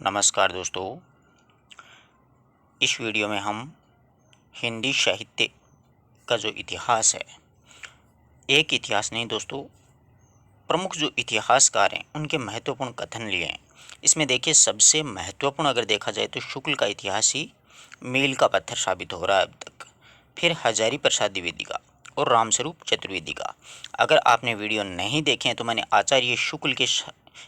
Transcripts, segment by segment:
नमस्कार दोस्तों। इस वीडियो में हम हिंदी साहित्य का जो इतिहास है, एक इतिहास नहीं दोस्तों, प्रमुख जो इतिहासकार हैं उनके महत्वपूर्ण कथन लिए हैं। इसमें देखिए, सबसे महत्वपूर्ण अगर देखा जाए तो शुक्ल का इतिहास ही मील का पत्थर साबित हो रहा है अब तक। फिर हजारी प्रसाद द्विवेदी का और रामस्वरूप चतुर्वेदी का। अगर आपने वीडियो नहीं देखे हैं तो मैंने आचार्य शुक्ल के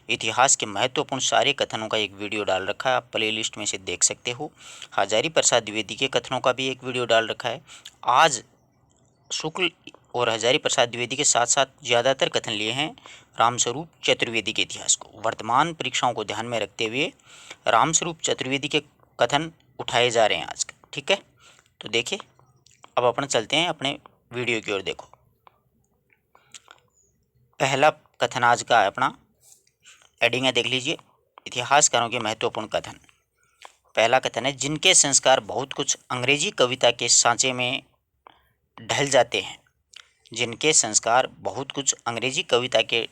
इतिहास के महत्वपूर्ण सारे कथनों का एक वीडियो डाल रखा है, आप प्लेलिस्ट में से देख सकते हो। हजारी प्रसाद द्विवेदी के कथनों का भी एक वीडियो डाल रखा है। आज शुक्ल और हजारी प्रसाद द्विवेदी के साथ साथ ज़्यादातर कथन लिए हैं रामस्वरूप चतुर्वेदी के इतिहास को। वर्तमान परीक्षाओं को ध्यान में रखते हुए रामस्वरूप चतुर्वेदी के कथन उठाए जा रहे हैं आज। ठीक है, तो देखिए, अब अपन चलते हैं अपने वीडियो की ओर। देखो, पहला कथन आज का है अपना, एडिंग है, देख लीजिए। इतिहासकारों के महत्वपूर्ण कथन। पहला कथन है, जिनके संस्कार बहुत कुछ अंग्रेजी कविता के सांचे में ढल जाते हैं। जिनके संस्कार बहुत कुछ अंग्रेजी कविता के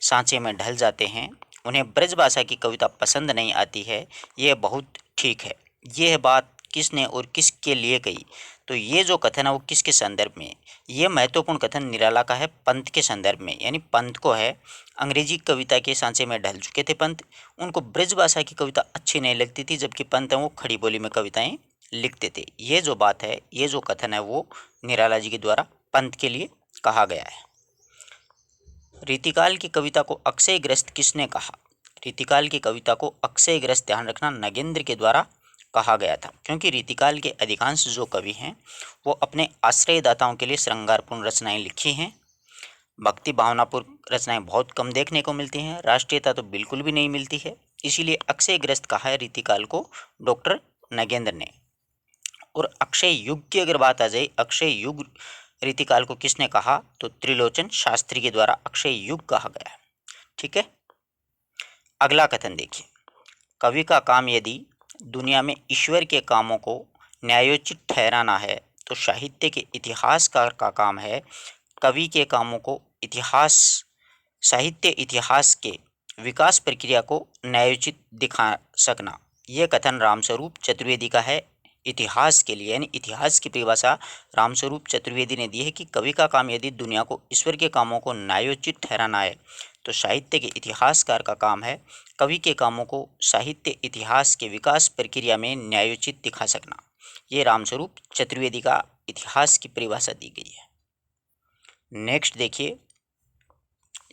सांचे में ढल जाते हैं, उन्हें ब्रजभाषा की कविता पसंद नहीं आती है, यह बहुत ठीक है। यह बात किसने और किसके लिए कही? तो ये जो कथन है वो किसके संदर्भ में? ये महत्वपूर्ण कथन निराला का है, पंत के संदर्भ में। यानी पंत को है, अंग्रेजी कविता के सांचे में ढल चुके थे पंत, उनको ब्रजभाषा की कविता अच्छी नहीं लगती थी, जबकि पंत है वो खड़ी बोली में कविताएं लिखते थे। ये जो बात है, ये जो कथन है वो निराला जी के द्वारा पंत के लिए कहा गया है। रीतिकाल की कविता को अक्षयग्रस्त किसने कहा? रीतिकाल की कविता को अक्षयग्रस्त, ध्यान रखना, नगेंद्र के द्वारा कहा गया था, क्योंकि रीतिकाल के अधिकांश जो कवि हैं वो अपने आश्रयदाताओं के लिए श्रृंगारपूर्ण रचनाएं लिखी हैं। भक्ति भावनापूर्ण रचनाएं बहुत कम देखने को मिलती हैं, राष्ट्रीयता तो बिल्कुल भी नहीं मिलती है। इसीलिए अक्षयग्रस्त कहा है रीतिकाल को डॉक्टर नगेंद्र ने। और अक्षय युग की अगर बात आ जाए, अक्षय युग रीतिकाल को किसने कहा? तो त्रिलोचन शास्त्री के द्वारा अक्षय युग कहा गया है। ठीक है, अगला कथन देखिए। कवि का काम यदि दुनिया में ईश्वर के कामों को न्यायोचित ठहराना है, तो साहित्य के इतिहासकार का काम है कवि के कामों को इतिहास, साहित्य इतिहास के विकास प्रक्रिया को न्यायोचित दिखा सकना। यह कथन रामस्वरूप चतुर्वेदी का है इतिहास के लिए। यानी इतिहास की परिभाषा रामस्वरूप चतुर्वेदी ने दी है कि कवि का काम यदि दुनिया को ईश्वर के कामों को न्यायोचित ठहराना है, तो साहित्य के इतिहासकार का काम है कवि के कामों को साहित्य इतिहास के विकास प्रक्रिया में न्यायोचित दिखा सकना। ये रामस्वरूप चतुर्वेदी का इतिहास की परिभाषा दी गई है। नेक्स्ट देखिए,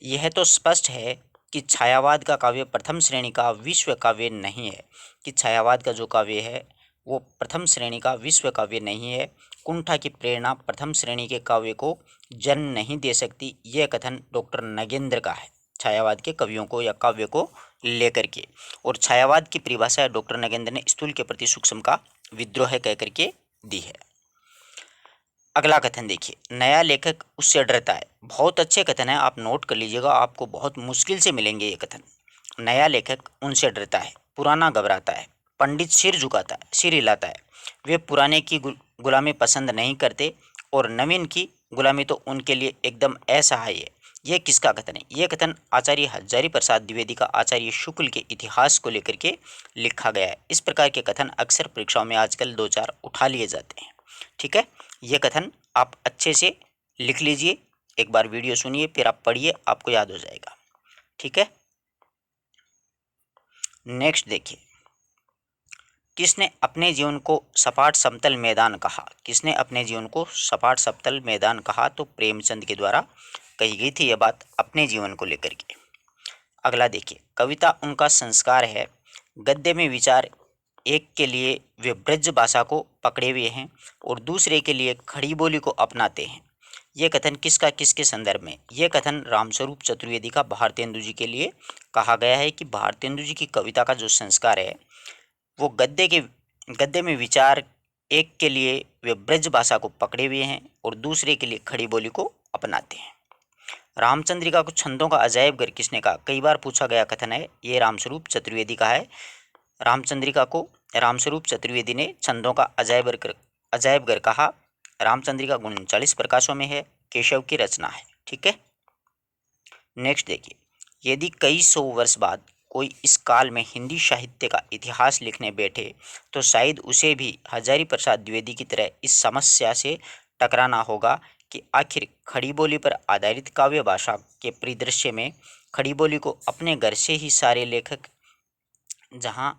यह तो स्पष्ट है कि छायावाद का काव्य प्रथम श्रेणी का विश्व काव्य नहीं है। कि छायावाद का जो काव्य है वो प्रथम श्रेणी का विश्व काव्य नहीं है। कुंठा की प्रेरणा प्रथम श्रेणी के काव्य को जन्म नहीं दे सकती। यह कथन डॉक्टर नगेंद्र का है, छायावाद के कवियों को या काव्य को लेकर के। और छायावाद की परिभाषा डॉक्टर नगेंद्र ने स्थूल के प्रति सूक्ष्म का विद्रोह कह करके दी है। अगला कथन देखिए, नया लेखक उससे डरता है। बहुत अच्छे कथन है, आप नोट कर लीजिएगा, आपको बहुत मुश्किल से मिलेंगे ये कथन। नया लेखक उनसे डरता है, पुराना घबराता है, पंडित सिर झुकाता है, सिर हिलाता है। वे पुराने की गुलामी पसंद नहीं करते और नवीन की गुलामी तो उनके लिए एकदम असहाय है। ये किसका कथन है? ये कथन आचार्य हजारी प्रसाद द्विवेदी का आचार्य शुक्ल के इतिहास को लेकर के लिखा गया है। इस प्रकार के कथन अक्सर परीक्षाओं में आजकल 2-4 उठा लिए जाते हैं। ठीक है, ये कथन आप अच्छे से लिख लीजिए, एक बार वीडियो सुनिए फिर आप पढ़िए, आपको याद हो जाएगा। ठीक है, नेक्स्ट देखिए, किसने अपने जीवन को सपाट समतल मैदान कहा? किसने अपने जीवन को सपाट समतल मैदान कहा? तो प्रेमचंद के द्वारा कही गई थी यह बात अपने जीवन को लेकर के। अगला देखिए, कविता उनका संस्कार है, गद्य में विचार एक के लिए वे ब्रज भाषा को पकड़े हुए हैं और दूसरे के लिए खड़ी बोली को अपनाते हैं। ये कथन किसका, किसके संदर्भ में? ये कथन रामस्वरूप चतुर्वेदी का भारतेंदु जी के लिए कहा गया है कि भारतेंदु जी की कविता का जो संस्कार है वो गद्य में विचार एक के लिए वे ब्रज भाषा को पकड़े हुए हैं और दूसरे के लिए खड़ी बोली को अपनाते हैं। रामचंद्रिका को छंदों का अजायब घर किसने कहा? कई बार पूछा गया कथन है, ये रामस्वरूप चतुर्वेदी का है। रामचंद्रिका को रामस्वरूप चतुर्वेदी ने छंदों का अजायब घर कहा। रामचंद्रिका 39 प्रकाशों में है, केशव की रचना है। ठीक है, नेक्स्ट देखिए, यदि कई सौ वर्ष बाद कोई इस काल में हिंदी साहित्य का इतिहास लिखने बैठे तो शायद उसे भी हजारी प्रसाद द्विवेदी की तरह इस समस्या से टकराना होगा कि आखिर खड़ी बोली पर आधारित काव्य भाषा के परिदृश्य में खड़ी बोली को अपने घर से ही सारे लेखक जहाँ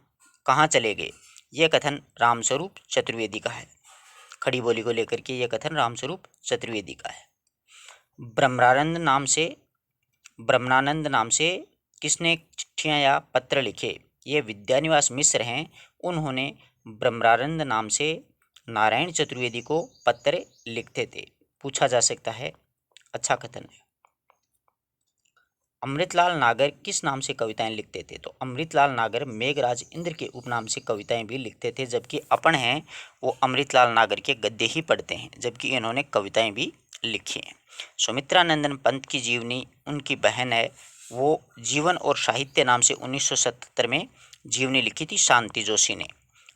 कहाँ चले गए। यह कथन रामस्वरूप चतुर्वेदी का है। खड़ी बोली को लेकर के यह कथन रामस्वरूप चतुर्वेदी का है। ब्रह्मानंद नाम से किसने चिट्ठियाँ या पत्र लिखे? ये विद्यानिवास मिश्र हैं। उन्होंने ब्रह्मानंद नाम से नारायण चतुर्वेदी को पत्र लिखते थे। पूछा जा सकता है। अच्छा कथन है। अमृतलाल नागर किस नाम से कविताएं लिखते थे? तो अमृतलाल नागर मेघराज इंद्र के उपनाम से कविताएं भी लिखते थे, जबकि अपन हैं वो अमृतलाल नागर के गद्य ही पढ़ते हैं, जबकि इन्होंने कविताएं भी लिखी हैं। सुमित्रानंदन पंत की जीवनी उनकी बहन है। वो जीवन और साहित्य नाम से 1977 में जीवनी लिखी थी शांति जोशी ने।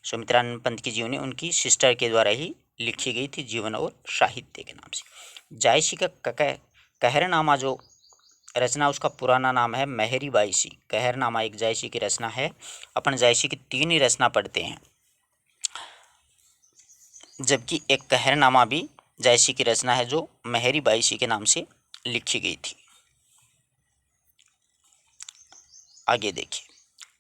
सुमित्रानंद पंत की जीवनी उनकी सिस्टर के द्वारा ही लिखी गई थी, जीवन और साहित्य के नाम से। जायसी का कहरनामा जो रचना, उसका पुराना नाम है मेहरी बाईसी। कहरनामा एक जायसी की रचना है। अपन जायसी की 3 ही रचना पढ़ते हैं, जबकि एक कहरनामा भी जायसी की रचना है जो मेहरी बाईसी के नाम से लिखी गई थी। आगे देखिए,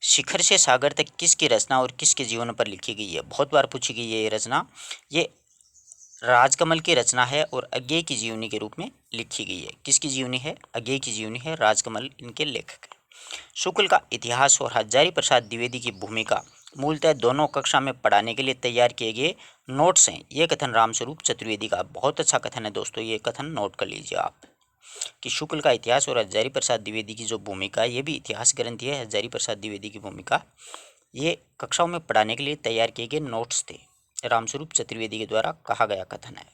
शिखर से सागर तक किसकी रचना और किसके जीवन पर लिखी गई है? बहुत बार पूछी गई है ये रचना। ये राजकमल की रचना है और अज्ञेय की जीवनी के रूप में लिखी गई है। किसकी जीवनी है? अज्ञेय की जीवनी है। राजकमल इनके लेखक हैं। शुक्ल का इतिहास और हजारी प्रसाद द्विवेदी की भूमिका मूलतः दोनों कक्षा में पढ़ाने के लिए तैयार किए गए नोट्स हैं। ये कथन रामस्वरूप चतुर्वेदी का बहुत अच्छा कथन है दोस्तों। ये कथन नोट कर लीजिए आप कि शुक्ल का इतिहास और हजारी प्रसाद द्विवेदी की जो भूमिका है, ये भी इतिहास ग्रंथ है। हजारी प्रसाद द्विवेदी की भूमिका ये कक्षाओं में पढ़ाने के लिए तैयार किए गए नोट्स थे। रामस्वरूप चतुर्वेदी के द्वारा कहा गया कथन है।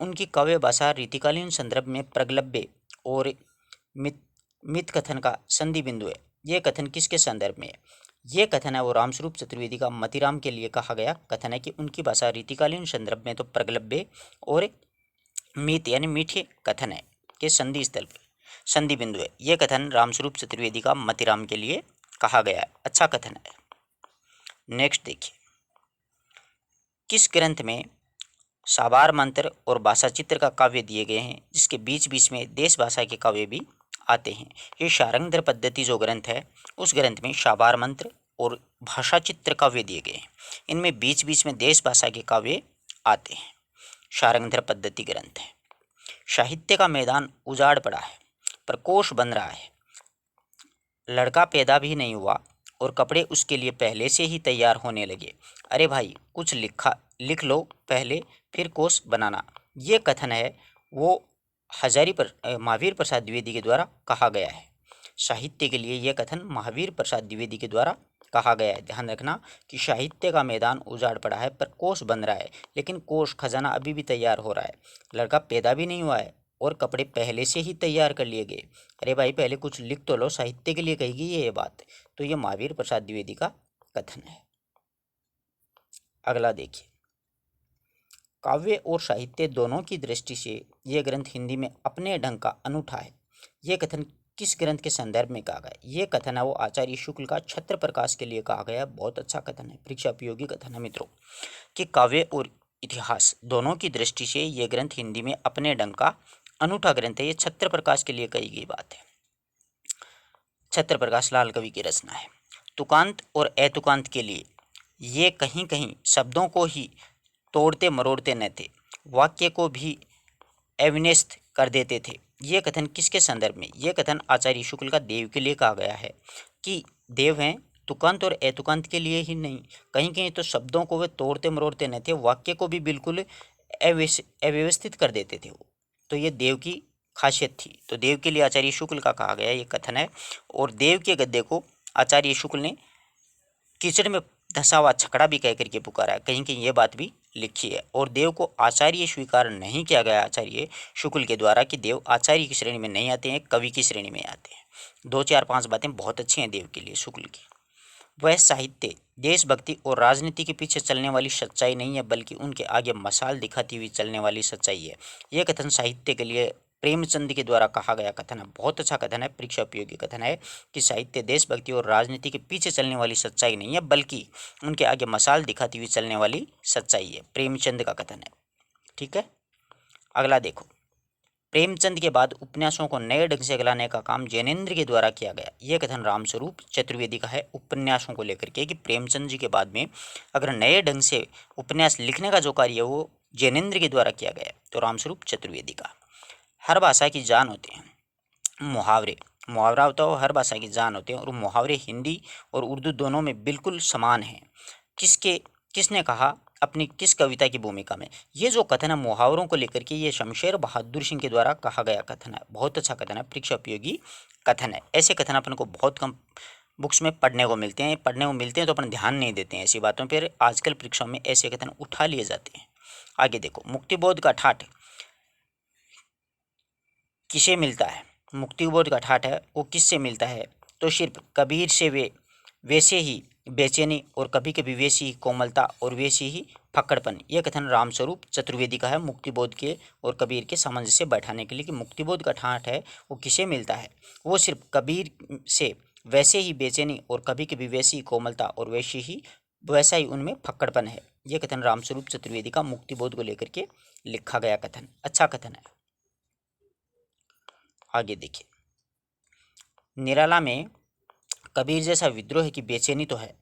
उनकी काव्य भाषा रीतिकालीन संदर्भ में प्रगल्भ्य और मित कथन का संधि बिंदु है। ये कथन किसके संदर्भ में है? ये कथन है वो रामस्वरूप चतुर्वेदी का मतिराम के लिए कहा गया कथन है कि उनकी भाषा रीतिकालीन संदर्भ में तो प्रगल्भ्य और मित यानी मीठे कथन है के संधि स्थल पे संधि बिंदु है। ये कथन रामस्वरूप चतुर्वेदी का मतिराम के लिए कहा गया है। अच्छा कथन है। नेक्स्ट देखिए, किस ग्रंथ में साबार मंत्र और भाषा चित्र का काव्य दिए गए हैं, जिसके बीच बीच में देश भाषा के काव्य भी आते हैं? ये शारंगधर पद्धति जो ग्रंथ है, उस ग्रंथ में साबार मंत्र और भाषा चित्र काव्य दिए गए हैं। इनमें बीच बीच में देश भाषा के काव्य आते हैं। शारंगधर पद्धति ग्रंथ है। साहित्य का मैदान उजाड़ पड़ा है, प्रकोष्ठ बन रहा है, लड़का पैदा भी नहीं हुआ और कपड़े उसके लिए पहले से ही तैयार होने लगे। अरे भाई, कुछ लिख लो पहले, फिर कोष बनाना। ये कथन है वो महावीर प्रसाद द्विवेदी के द्वारा कहा गया है। साहित्य के लिए यह कथन महावीर प्रसाद द्विवेदी के द्वारा कहा गया है। ध्यान रखना कि साहित्य का मैदान उजाड़ पड़ा है, पर कोष बन रहा है, लेकिन कोष खजाना अभी भी तैयार हो रहा है। लड़का पैदा भी नहीं हुआ है और कपड़े पहले से ही तैयार कर लिए गए। अरे भाई, पहले कुछ लिख तो लो, साहित्य के लिए कही गई है ये बात। तो ये महावीर प्रसाद द्विवेदी का कथन है। अगला देखिए, काव्य और साहित्य दोनों की दृष्टि से यह ग्रंथ हिंदी में अपने ढंग का अनूठा है। यह कथन किस ग्रंथ के संदर्भ में कहा गया? ये कथन है वो आचार्य शुक्ल का छत्र प्रकाश के लिए कहा गया। बहुत अच्छा कथन है, परीक्षा उपयोगी कथन है मित्रों, कि काव्य और इतिहास दोनों की दृष्टि से यह ग्रंथ हिंदी में अपने ढंग का अनूठा ग्रंथ है। ये छत्र प्रकाश के लिए कही गई बात है। छत्र प्रकाश लाल कवि की रचना है। तुकांत और अतुकांत के लिए ये कहीं कहीं शब्दों को ही तोड़ते मरोड़ते न थे, वाक्य को भी अविन्यस्त कर देते थे। ये कथन किसके संदर्भ में? ये कथन आचार्य शुक्ल का देव के लिए कहा गया है कि देव हैं तुकांत और अतुकांत के लिए ही नहीं, कहीं कहीं तो शब्दों को वे तोड़ते मरोड़ते न थे, वाक्य को भी बिल्कुल अव्यवस्थित कर देते थे वो। तो ये देव की खासियत थी। तो देव के लिए आचार्य शुक्ल का कहा गया ये कथन है। और देव के गद्य को आचार्य शुक्ल ने कीचड़ में धंसा हुआ छकड़ा भी कह करके पुकारा है। कहीं कहीं ये बात भी लिखी है। और देव को आचार्य स्वीकार नहीं किया गया आचार्य शुक्ल के द्वारा कि देव आचार्य की श्रेणी में नहीं आते हैं, कवि की श्रेणी में आते हैं। 2 4 5 बातें बहुत अच्छी हैं देव के लिए शुक्ल की। वह साहित्य देशभक्ति और राजनीति के पीछे चलने वाली सच्चाई नहीं है, बल्कि उनके आगे मशाल दिखाती हुई चलने वाली सच्चाई है। यह कथन साहित्य के लिए प्रेमचंद के द्वारा कहा गया कथन है। बहुत अच्छा कथन है, परीक्षा उपयोगी कथन है कि साहित्य देशभक्ति और राजनीति के पीछे चलने वाली सच्चाई नहीं है, बल्कि उनके आगे मशाल दिखाती हुई चलने वाली सच्चाई है। प्रेमचंद का कथन है। ठीक है, अगला देखो। प्रेमचंद के बाद उपन्यासों को नए ढंग से गलाने का काम जैनेन्द्र के द्वारा किया गया। यह कथन रामस्वरूप चतुर्वेदी का है उपन्यासों को लेकर के, कि प्रेमचंद जी के बाद में अगर नए ढंग से उपन्यास लिखने का जो कार्य है वो जैनेन्द्र के द्वारा किया गया, तो रामस्वरूप चतुर्वेदी का। हर भाषा की जान होते हैं मुहावरे। मुहावरा होता है वो हर भाषा की जान होते हैं, और मुहावरे हिंदी और उर्दू दोनों में बिल्कुल समान हैं। किसने कहा अपनी किस कविता की भूमिका में? ये जो कथन है मुहावरों को लेकर के, ये शमशेर बहादुर सिंह के द्वारा कहा गया कथन है। बहुत अच्छा कथन है, परीक्षा उपयोगी कथन है। ऐसे कथन अपन को बहुत कम बुक्स में पढ़ने को मिलते हैं, तो अपन ध्यान नहीं देते हैं ऐसी बातों पर। आजकल परीक्षाओं में ऐसे कथन उठा लिए जाते हैं। आगे देखो, मुक्तिबोध का ठाठ किसे मिलता है? मुक्तिबोध का ठाठ है वो किससे मिलता है? तो सिर्फ कबीर से वैसे ही बेचैनी, और कभी कभी वैसी ही कोमलता, और वैसी ही फक्कड़पन। यह कथन रामस्वरूप चतुर्वेदी का है, मुक्तिबोध के और कबीर के सामंजस्य बैठाने के लिए, कि मुक्तिबोध का ठाठ है वो किसे मिलता है? वो सिर्फ कबीर से वैसे ही बेचैनी, और कभी कभी वैसी ही कोमलता, और वैसा ही उनमें फक्कड़पन है। यह कथन रामस्वरूप चतुर्वेदी का मुक्तिबोध को लेकर के लिखा गया कथन। अच्छा कथन है। आगे देखिए, निराला में कबीर जैसा विद्रोह की बेचैनी तो है,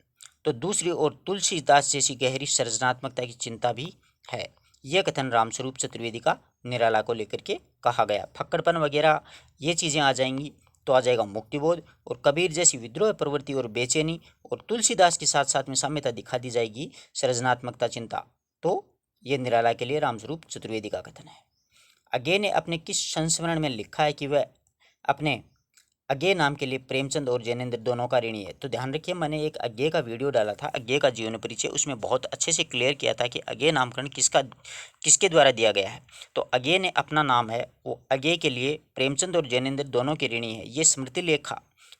तो दूसरी ओर तुलसीदास जैसी गहरी सृजनात्मकता की चिंता भी है। यह कथन रामस्वरूप चतुर्वेदी का निराला को लेकर के कहा गया। फक्कड़पन वगैरह ये चीज़ें आ जाएंगी तो आ जाएगा मुक्तिबोध, और कबीर जैसी विद्रोह प्रवृत्ति और बेचैनी, और तुलसीदास के साथ साथ में साम्यता दिखा दी जाएगी, सृजनात्मकता चिंता, तो ये निराला के लिए रामस्वरूप चतुर्वेदी का कथन है। अज्ञे ने अपने किस संस्मरण में लिखा है कि वह अपने अज्ञे नाम के लिए प्रेमचंद और जैनेन्द्र दोनों का ऋणी है? तो ध्यान रखिए, मैंने एक अज्ञे का वीडियो डाला था, अज्ञे का जीवन परिचय, उसमें बहुत अच्छे से क्लियर किया था कि अज्ञे नामकरण किसके द्वारा दिया गया है। तो अज्ञे ने अपना नाम है वो अज्ञे के लिए प्रेमचंद और जैनेन्द्र दोनों के ऋणी है। ये स्मृतिलेख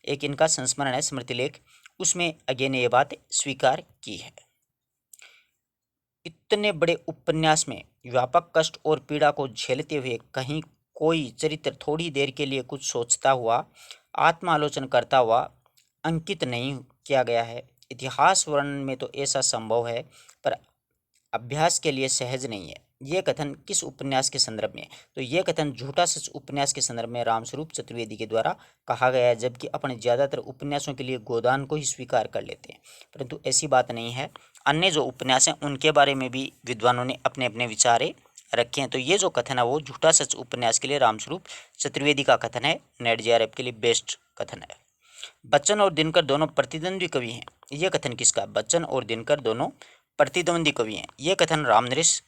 एक इनका संस्मरण है, स्मृतिलेख, उसमें अज्ञे ने ये बात स्वीकार की है। इतने बड़े उपन्यास में व्यापक कष्ट और पीड़ा को झेलते हुए कहीं कोई चरित्र थोड़ी देर के लिए कुछ सोचता हुआ, आत्मालोचन करता हुआ अंकित नहीं किया गया है। इतिहास वर्णन में तो ऐसा संभव है, पर अभ्यास के लिए सहज नहीं है। ये कथन किस उपन्यास के संदर्भ में? तो ये कथन झूठा सच उपन्यास के संदर्भ में रामस्वरूप चतुर्वेदी के द्वारा कहा गया है। जबकि अपने ज़्यादातर उपन्यासों के लिए गोदान को ही स्वीकार कर लेते हैं, परंतु ऐसी बात नहीं है। अन्य जो उपन्यास हैं उनके बारे में भी विद्वानों ने अपने अपने विचारे रखे हैं। तो ये जो कथन है वो झूठा सच उपन्यास के लिए रामस्वरूप चतुर्वेदी का कथन है, नेट JRF के लिए बेस्ट कथन है। बच्चन और दिनकर दोनों प्रतिद्वंद्वी कवि हैं। यह कथन किसका? बच्चन और दिनकर दोनों प्रतिद्वंदी कवि हैं। यह कथन रामनरेश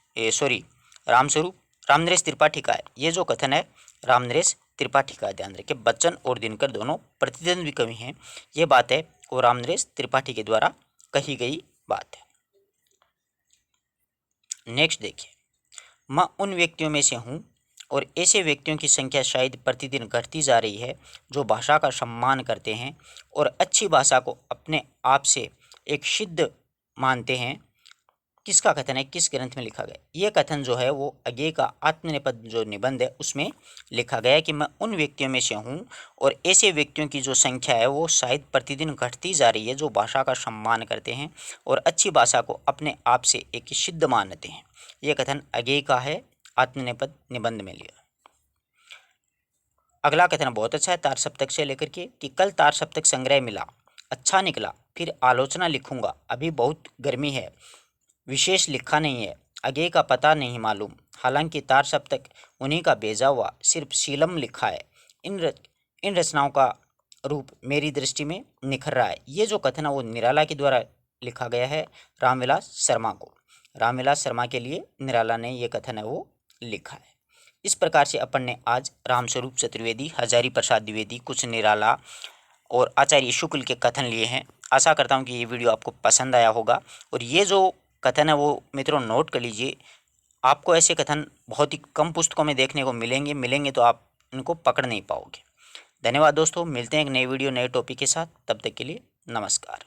त्रिपाठी का है। ये जो कथन है रामनरेश त्रिपाठी का, ध्यान रखिए, बच्चन और दिनकर दोनों प्रतिद्वंद्वी कवि हैं, ये बात है वो रामनरेश त्रिपाठी के द्वारा कही गई बात है। नेक्स्ट देखिए, मैं उन व्यक्तियों में से हूँ, और ऐसे व्यक्तियों की संख्या शायद प्रतिदिन घटती जा रही है जो भाषा का सम्मान करते हैं और अच्छी भाषा को अपने आप से एक सिद्ध मानते हैं। किसका कथन है? किस ग्रंथ में लिखा गया? ये कथन जो है वो अज्ञे का आत्मनेपद जो निबंध है उसमें लिखा गया है कि मैं उन व्यक्तियों में से हूँ, और ऐसे व्यक्तियों की जो संख्या है वो शायद प्रतिदिन घटती जा रही है जो भाषा का सम्मान करते हैं और अच्छी भाषा को अपने आप से एक सिद्ध मानते हैं। यह कथन अज्ञे का है, आत्मनेपद निबंध में लिया। अगला कथन बहुत अच्छा है, तार सप्तक से लेकर के, कि कल तार सप्तक संग्रह मिला, अच्छा निकला, फिर आलोचना लिखूंगा, अभी बहुत गर्मी है, विशेष लिखा नहीं है, अज्ञे का पता नहीं मालूम, हालांकि तार सप्तक उन्हीं का भेजा हुआ सिर्फ शीलम लिखा है। इन रचनाओं का रूप मेरी दृष्टि में निखर रहा है। ये जो कथन है वो निराला के द्वारा लिखा गया है रामविलास शर्मा को। रामविलास शर्मा के लिए निराला ने ये कथन है वो लिखा है। इस प्रकार से अपन ने आज रामस्वरूप चतुर्वेदी, हजारी प्रसाद द्विवेदी, कुछ निराला और आचार्य शुक्ल के कथन लिए हैं। आशा करता हूँ कि ये वीडियो आपको पसंद आया होगा, और ये जो कथन है वो मित्रों नोट कर लीजिए। आपको ऐसे कथन बहुत ही कम पुस्तकों में देखने को मिलेंगे तो आप इनको पकड़ नहीं पाओगे। धन्यवाद दोस्तों, मिलते हैं एक नई वीडियो नए टॉपिक के साथ, तब तक के लिए नमस्कार।